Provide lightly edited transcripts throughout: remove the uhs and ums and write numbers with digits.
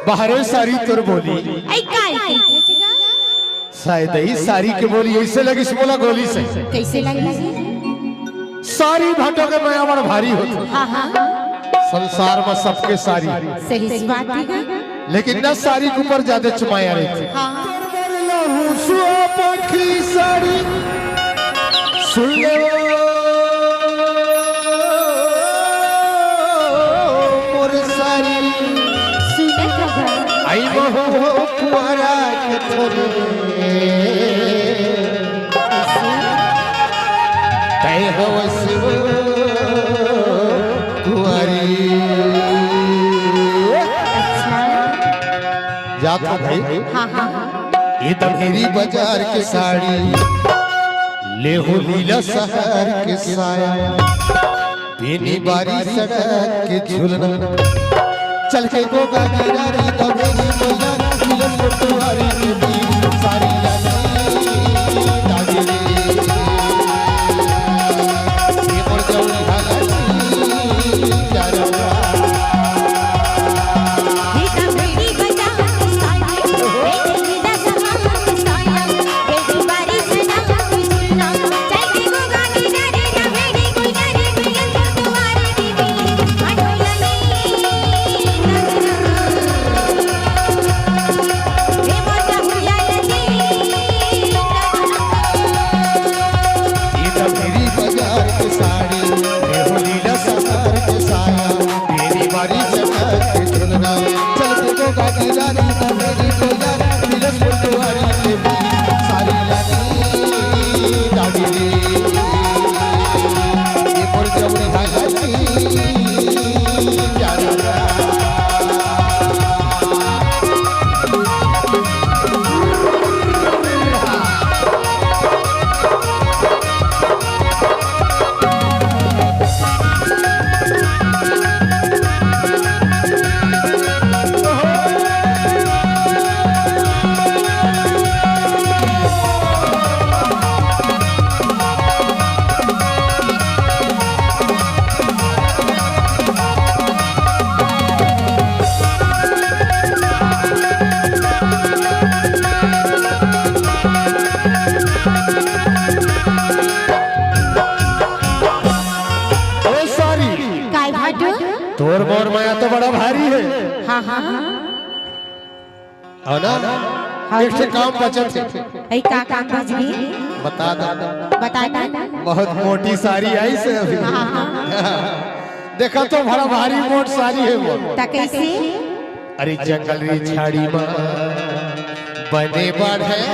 बाहरे सारी तोर बोली आई काय शायद ही सारी के बोली ऐसे लगी बोला गोली से कैसे लगी सारी भाटो के मैं हमारा भारी होता। हाँ हाँ संसार में सबके सारी सही बात है लेकिन न सारी के ऊपर ज्यादा चुमाया रही थी। हाँ पखी साड़ी सुन ले मोर सारी सुने प्रभु आई महो कुआरा के थोरे तय हो शिव कुआरी जाता भाई। हाँ हाँ ये तमेरी बाजार के साड़ी ले हो लीला शहर के साया पीनी बारी सड़क के झूलना चल के गोगा गिरारी तमेरी बाजार लीला तुम्हारी के बीच सारी दादी ये मोर जौनी हालती चारा तोर मोर माया तो बड़ा भारी है। हाँ हाँ हाँ ना एक से काम बचत है। आई का काम बच गई बता बता बहुत मोटी साड़ी आई से अभी। हाँ हाँ देखा तो बड़ा भारी मोट साड़ी है वो कैसे अरे जंगल री झाड़ी में बने बढ़े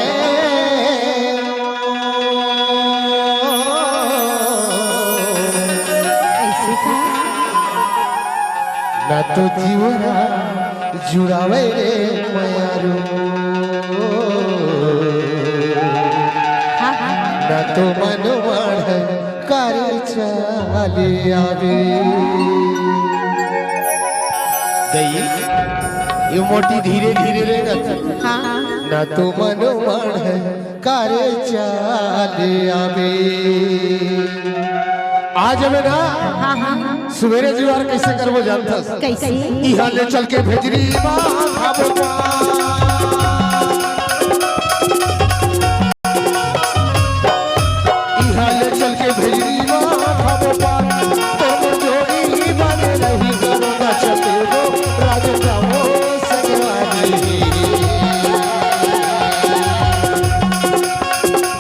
ना तो जीवरा जुड़ावे रे मयारो ना तो मन बढ़ कर चले आवे दई ये मोटी धीरे धीरे रे ना तो मन बढ़ कर चले आवे आज हमें ना हाँ हाँ सवेरे जुआर कैसे करबो जानता कैसे इहा ले चल के भेजरी इहा ले चल के भेजरी तो जोड़ी बने नहीं करूंगा चलते हो राजा हो सगवानी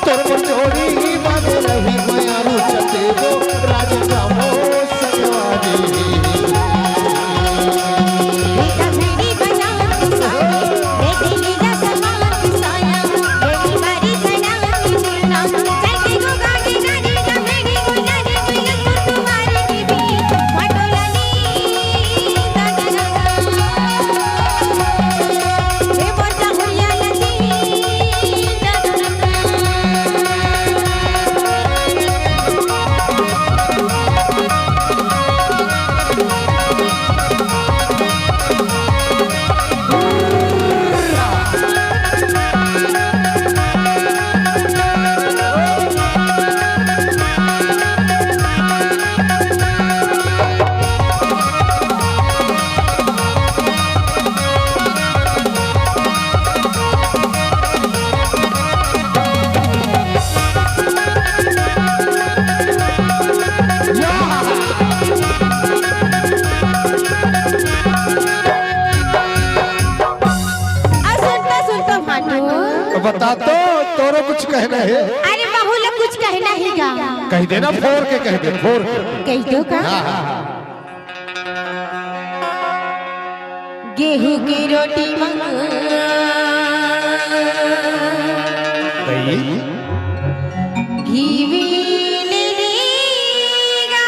तो जोड़ी बने नहीं मयारू चलते हो राजा हो सगवानी कुछ कहना है? अरे बहू लोग कुछ कहना ही गा। कह देना, फोड़ के कह दे, फोड़ के। कह दो का। हाँ, हाँ, हाँ। गेहूं की रोटी दही घी लेगा।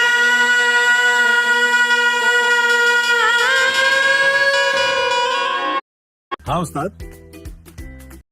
हाँ उस्ताद,